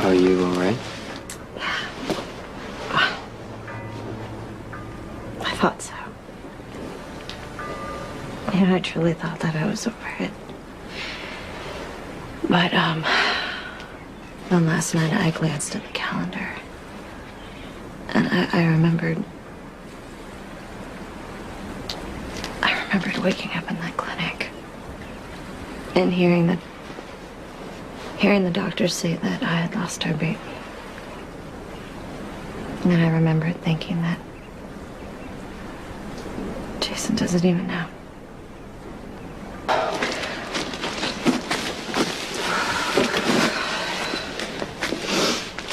Are you all right? Yeah. I thought so. I truly thought that I was over it. But, then last night I glanced at the calendar. And I remembered waking up in that clinic. And hearing the doctors say that I had lost our baby. And then I remembered thinking that Jason doesn't even know.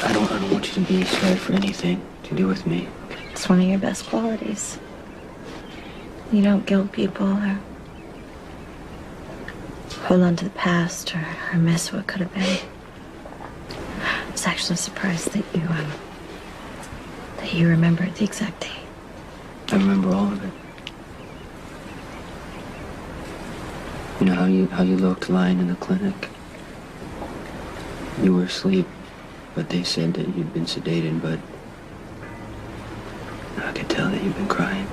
I don't want you to be sorry for anything to do with me. It's one of your best qualities. You don't guilt people or hold on to the past or miss what could have been. I was actually surprised that you remembered the exact date. I remember all of it. You know how you looked lying in the clinic? You were asleep, but they said that you'd been sedated, but I could tell that you've been crying.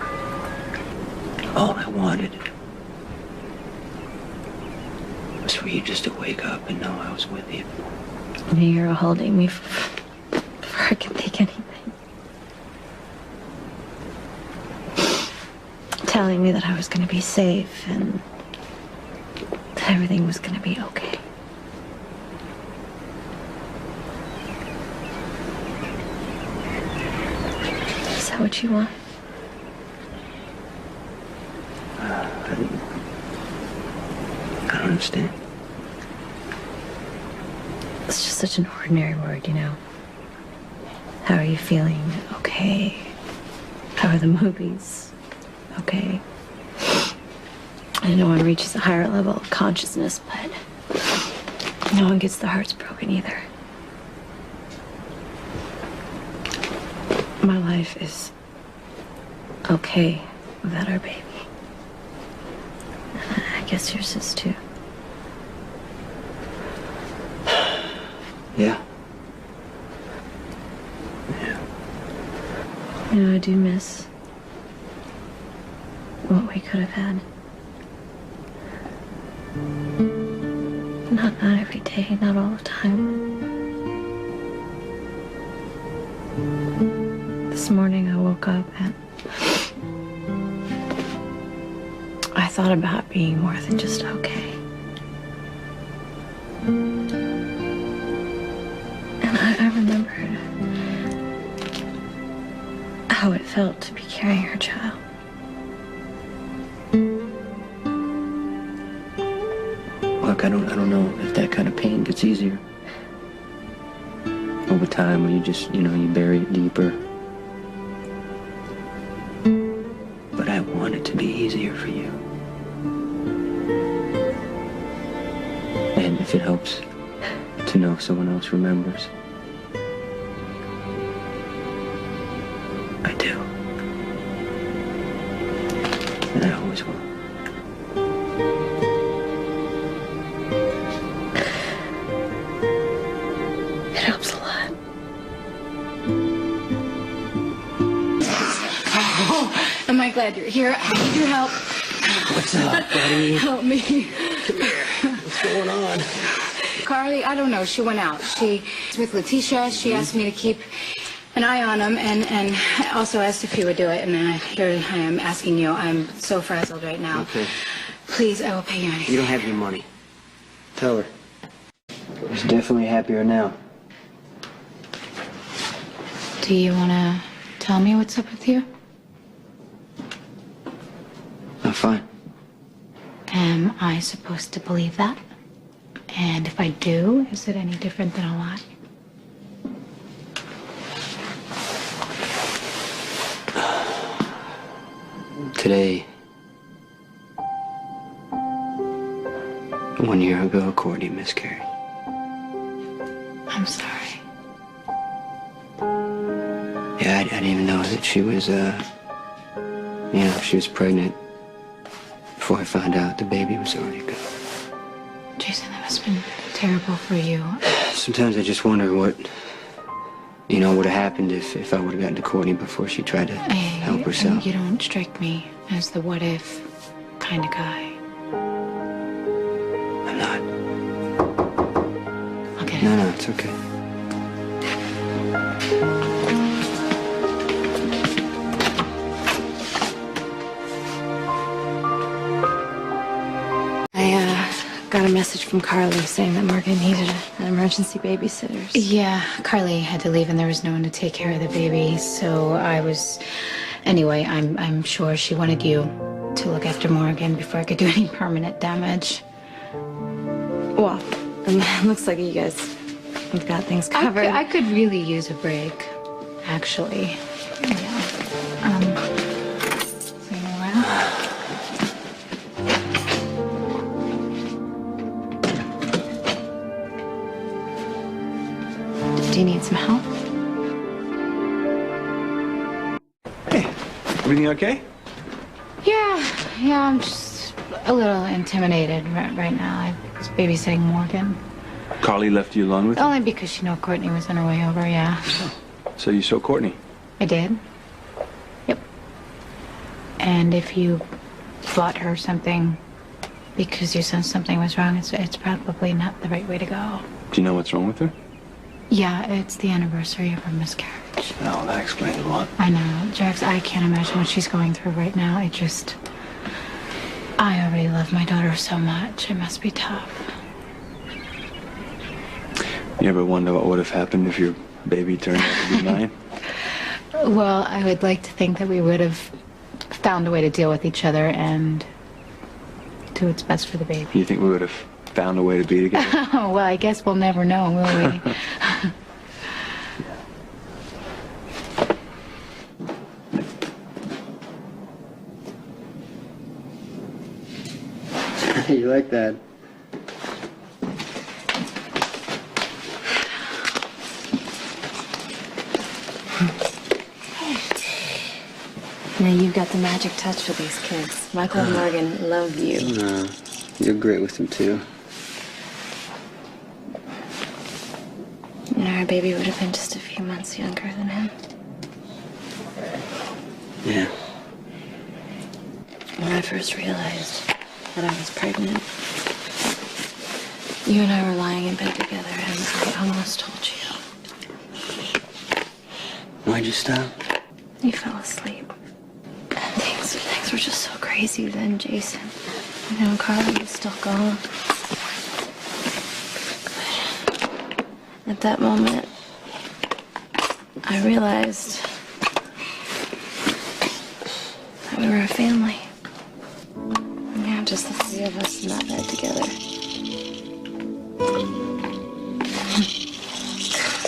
All I wanted was for you just to wake up and know I was with you. And you were holding me before I could think anything. Telling me that I was going to be safe and that everything was going to be okay. Is that what you want? I don't understand. It's just such an ordinary word, you know. How are you feeling? Okay. How are the movies? Okay. And no one reaches a higher level of consciousness, but no one gets their hearts broken either. My life is okay without our baby. I guess yours is too. Yeah. Yeah. You know, I do miss what we could have had. Not every day, not all the time. This morning I woke up and I thought about being more than just okay. And I remembered how it felt to be carrying her child. Look, I don't know if that kind of pain gets easier over time, or you just, you bury it deeper. But I want it to be easier for you. And if it helps to know someone else remembers, I do. And I always will. It helps a lot. Oh, am I glad you're here? I need your help. What's up, buddy? Help me. Come here. What's going on? Carly, I don't know. She went out. She's with Letitia. She asked me to keep an eye on him and also asked if he would do it. And here I am asking you. I'm so frazzled right now. Okay. Please, I will pay you anything. You don't have any money. Tell her. She's definitely happier now. Do you want to tell me what's up with you? I'm fine. Am I supposed to believe that? And if I do, is it any different than a lie? Today, 1 year ago, Courtney miscarried. I'm sorry. Yeah, I didn't even know that she was, she was pregnant before I found out the baby was already gone. Jason, that must have been terrible for you. Sometimes I just wonder what, would have happened if I would have gotten to Courtney before she tried to help herself. You don't strike me as the what if kind of guy. I'm not. I'll get it. No, it's okay. Got a message from Carly saying that Morgan needed an emergency babysitter. Yeah, Carly had to leave and there was no one to take care of the baby, so anyway, I'm sure she wanted you to look after Morgan before I could do any permanent damage. Well, it looks like you guys have got things covered. I could really use a break, actually. Yeah. So you know what? Do you need some help? Hey, everything okay? Yeah, I'm just a little intimidated right now. I was babysitting Morgan. Carly left you alone with him? Only because she knew Courtney was on her way over, yeah. So you saw Courtney? I did. Yep. And if you bought her something because you sensed something was wrong, it's probably not the right way to go. Do you know what's wrong with her? Yeah, it's the anniversary of her miscarriage. No, that explains a lot. I know, Jax, I can't imagine what she's going through right now. I already love my daughter so much. It must be tough. You ever wonder what would have happened if your baby turned out to be mine? Well, I would like to think that we would have found a way to deal with each other and do what's best for the baby. You think we would have found a way to be together? Oh, well, I guess we'll never know, will we? You like that? Now you've got the magic touch with these kids. Michael and Morgan love you. You're great with them, too. Our baby would have been just a few months younger than him. Yeah. When I first realized that I was pregnant, you and I were lying in bed together, and I almost told you. Why'd you stop? You fell asleep. And things were just so crazy then, Jason. Carly was still gone. At that moment, I realized that we were a family. Yeah, just the three of us in that bed together.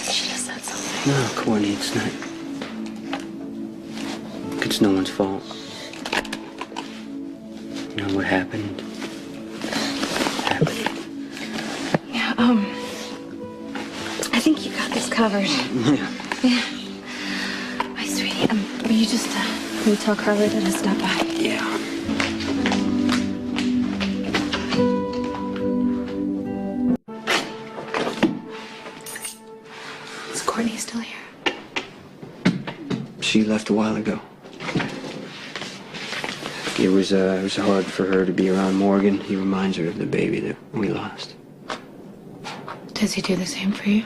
Should have said something. No, Courtney, it's not. It's no one's fault. What happened? Yeah, I think you got this covered. Yeah. My sweetie, will you tell Carly that I stopped by? Yeah. Is Courtney still here? She left a while ago. It was hard for her to be around Morgan. He reminds her of the baby that we lost. Does he do the same for you?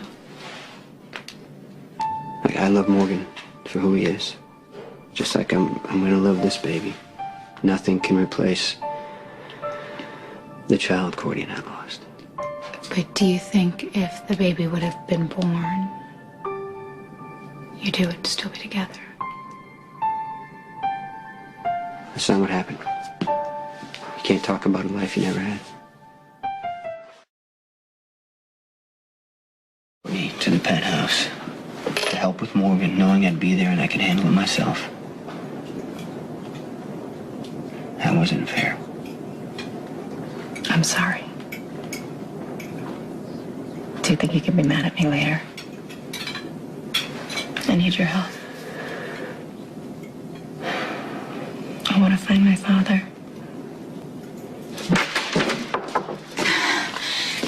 I love Morgan for who he is. Just like I'm gonna love this baby. Nothing can replace the child Courtney and I lost. But do you think if the baby would have been born, you two would still be together? That's not what happened. You can't talk about a life you never had. Me to the penthouse to help with Morgan, knowing I'd be there and I could handle it myself. That wasn't fair. I'm sorry. Do you think you can be mad at me later? I need your help. I want to find my father.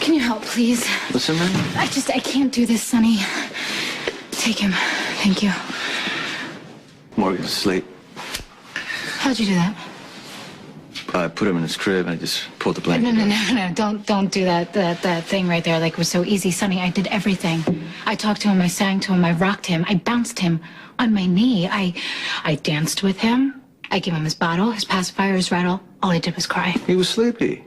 Can you help, please. What's the matter? I can't do this, Sonny. Take him. Thank you. Morgan's asleep. How'd you do that? I put him in his crib and I just pulled the blanket. No. Don't do that thing right there. Like, it was so easy, Sonny. I did everything. I talked to him, I sang to him, I rocked him, I bounced him on my knee. I danced with him. I gave him his bottle, his pacifier, his rattle. All I did was cry. He was sleepy.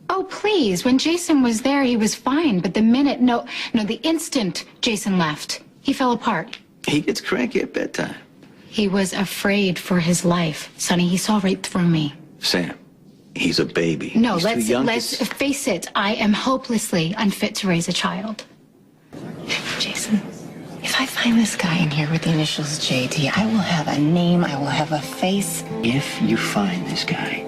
Oh, please. When Jason was there, he was fine. But the instant Jason left, he fell apart. He gets cranky at bedtime. He was afraid for his life. Sonny, he saw right through me. Sam, he's a baby. No, He's let's face it. I am hopelessly unfit to raise a child. Jason, if I find this guy in here with the initials JD, I will have a name, I will have a face. If you find this guy,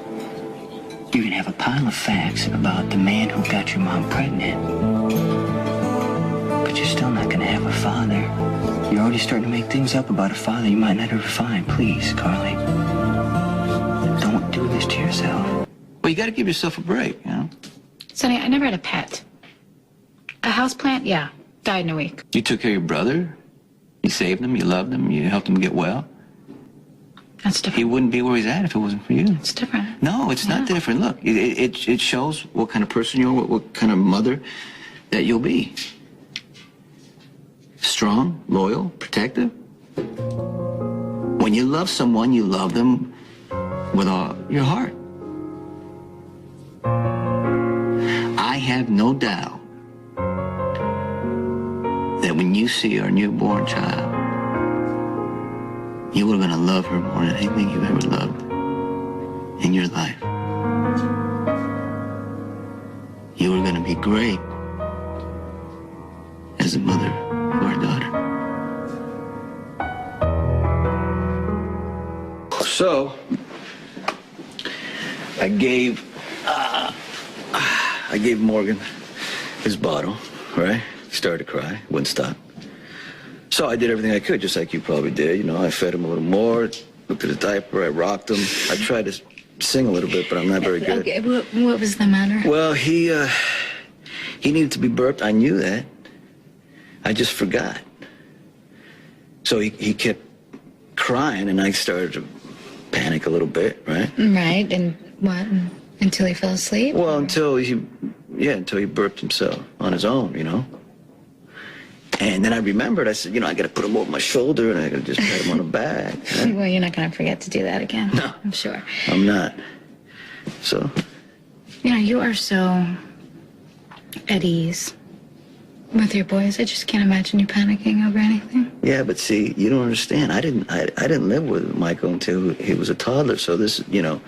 you're gonna have a pile of facts about the man who got your mom pregnant. But you're still not gonna have a father. You're already starting to make things up about a father you might not ever find. Please, Carly. Don't do this to yourself. Well, you gotta give yourself a break, you know? Sonny, I never had a pet. A houseplant, yeah, died in a week. You took care of your brother. You saved him, you loved him, you helped him get well. That's different. He wouldn't be where he's at if it wasn't for you. It's different. No, it's not different. Look, it shows what kind of person you are, what kind of mother that you'll be. Strong, loyal, protective. When you love someone, you love them with all your heart. I have no doubt that when you see our newborn child, you are going to love her more than anything you've ever loved in your life. You are going to be great as a mother to our daughter. So, I gave Morgan his bottle, right? He started to cry, wouldn't stop. So I did everything I could, just like you probably did. You know, I fed him a little more, looked at his diaper, I rocked him. I tried to sing a little bit, but I'm not very good. Okay, what was the matter? Well, he needed to be burped. I knew that. I just forgot. So he kept crying, and I started to panic a little bit, right? Right, and what? Until he fell asleep? Well, until he burped himself on his own, you know? And then I remembered, I said, you know, I got to put him over my shoulder, and I got to just pat him on the back. Right? Well, you're not going to forget to do that again. No. I'm sure. I'm not. So? You know, you are so at ease with your boys. I just can't imagine you panicking over anything. Yeah, but see, you don't understand. I didn't live with Michael until he was a toddler, so this, you know,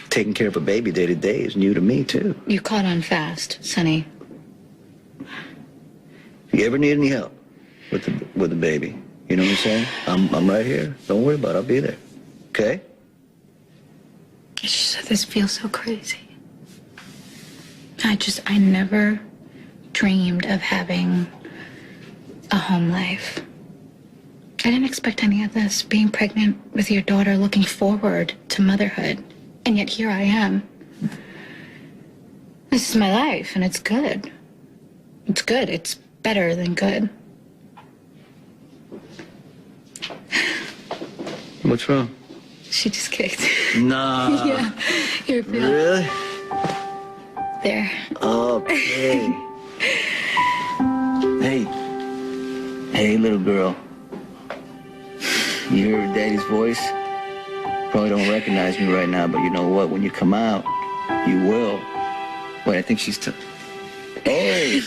taking care of a baby day to day is new to me, too. You caught on fast, Sonny. If you ever need any help with the baby, you know what I'm saying? I'm right here. Don't worry about it. I'll be there. Okay? It's just that this feels so crazy. I never dreamed of having a home life. I didn't expect any of this, being pregnant with your daughter, looking forward to motherhood. And yet here I am. This is my life, and it's good. It's good. It's better than good. What's wrong? She just kicked. Nah. Yeah. Here, feel. Really? There. Okay. Hey, little girl. You hear Daddy's voice? Probably don't recognize me right now, but you know what? When you come out, you will. Wait, I think she's Hey!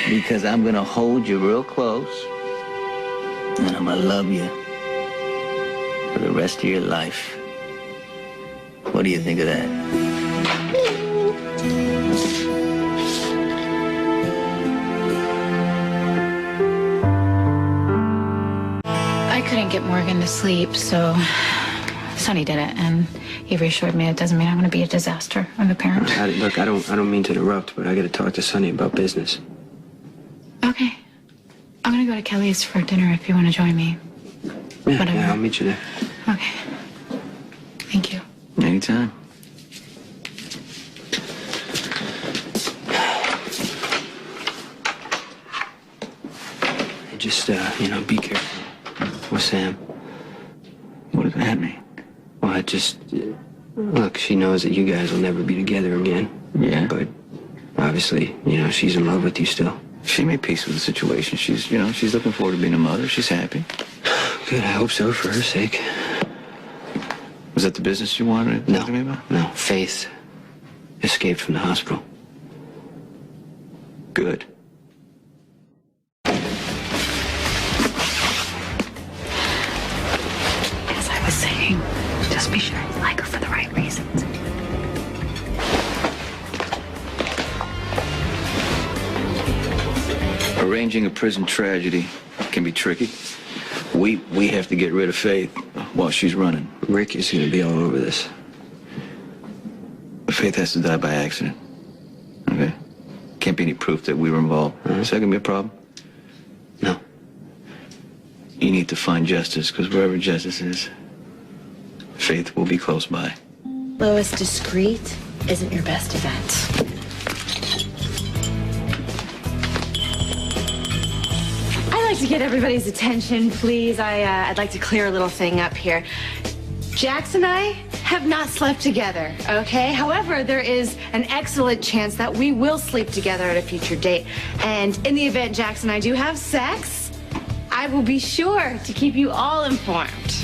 Because I'm gonna hold you real close, and I'm gonna love you for the rest of your life. What do you think of that? I couldn't get Morgan to sleep, so Sonny did it, and he reassured me it doesn't mean I'm going to be a disaster of a parent. Look, I don't mean to interrupt, but I got to talk to Sonny about business. Okay. I'm going to go to Kelly's for dinner if you want to join me. Yeah, Whatever. yeah, I'll meet you there. Okay. Thank you. Anytime. just, be careful with Sam. What does that mean? Well, look, she knows that you guys will never be together again. Yeah? But obviously, she's in love with you still. She made peace with the situation. She's looking forward to being a mother. She's happy. Good, I hope so, for her sake. Was that the business you wanted to talk to me about? No, Faith escaped from the hospital. Good. As I was saying, just be sure you like her for the right reasons. Arranging a prison tragedy can be tricky. We have to get rid of Faith while she's running. Rick is going to be all over this. Faith has to die by accident. Okay? Can't be any proof that we were involved. Is that going to be a problem? No. You need to find justice, because wherever justice is, Faith will be close by. Lois, discreet isn't your best event. I'd like to get everybody's attention, please. I'd like to clear a little thing up here. Jax and I have not slept together, okay? However, there is an excellent chance that we will sleep together at a future date. And in the event Jax and I do have sex, I will be sure to keep you all informed.